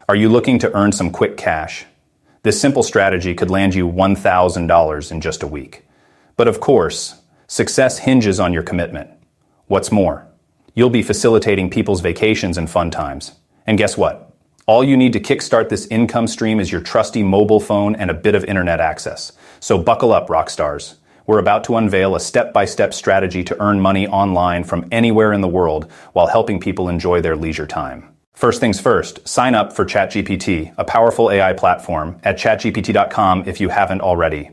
Are you looking to earn some quick cash? This simple strategy could land you $1,000 in just a week. But of course, success hinges on your commitment. What's more, you'll be facilitating people's vacations and fun times. And guess what? All you need to kickstart this income stream is your trusty mobile phone and a bit of internet access. So buckle up, rock stars. We're about to unveil a step-by-step strategy to earn money online from anywhere in the world while helping people enjoy their leisure time. First things first, sign up for ChatGPT, a powerful AI platform, at chatgpt.com if you haven't already.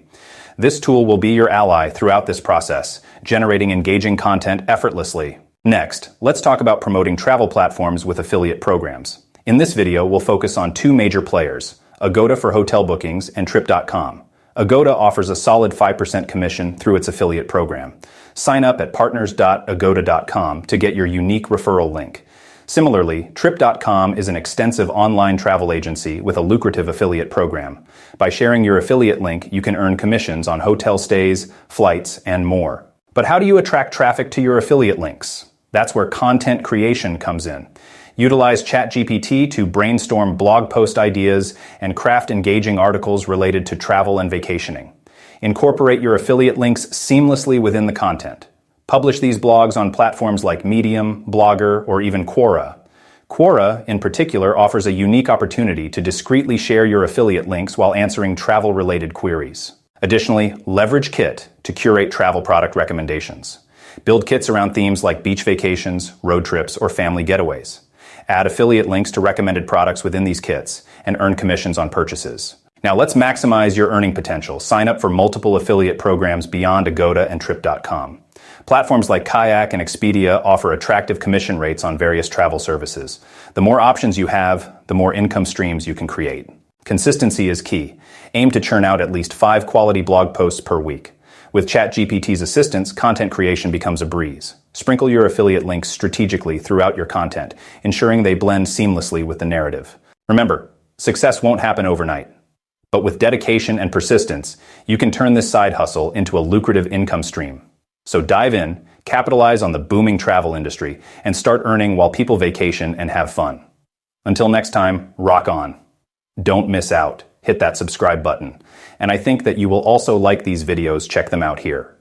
This tool will be your ally throughout this process, generating engaging content effortlessly. Next, let's talk about promoting travel platforms with affiliate programs. In this video, we'll focus on two major players, Agoda for hotel bookings and Trip.com. Agoda offers a solid 5% commission through its affiliate program. Sign up at partners.agoda.com to get your unique referral link. Similarly, Trip.com is an extensive online travel agency with a lucrative affiliate program. By sharing your affiliate link, you can earn commissions on hotel stays, flights, and more. But how do you attract traffic to your affiliate links? That's where content creation comes in. Utilize ChatGPT to brainstorm blog post ideas and craft engaging articles related to travel and vacationing. Incorporate your affiliate links seamlessly within the content. Publish these blogs on platforms like Medium, Blogger, or even Quora. Quora, in particular, offers a unique opportunity to discreetly share your affiliate links while answering travel-related queries. Additionally, leverage Kit to curate travel product recommendations. Build kits around themes like beach vacations, road trips, or family getaways. Add affiliate links to recommended products within these kits and earn commissions on purchases. Now let's maximize your earning potential. Sign up for multiple affiliate programs beyond Agoda and Trip.com. Platforms like Kayak and Expedia offer attractive commission rates on various travel services. The more options you have, the more income streams you can create. Consistency is key. Aim to churn out at least 5 quality blog posts per week. With ChatGPT's assistance, content creation becomes a breeze. Sprinkle your affiliate links strategically throughout your content, ensuring they blend seamlessly with the narrative. Remember, success won't happen overnight. But with dedication and persistence, you can turn this side hustle into a lucrative income stream. So dive in, capitalize on the booming travel industry, and start earning while people vacation and have fun. Until next time, rock on. Don't miss out. Hit that subscribe button. And I think that you will also like these videos. Check them out here.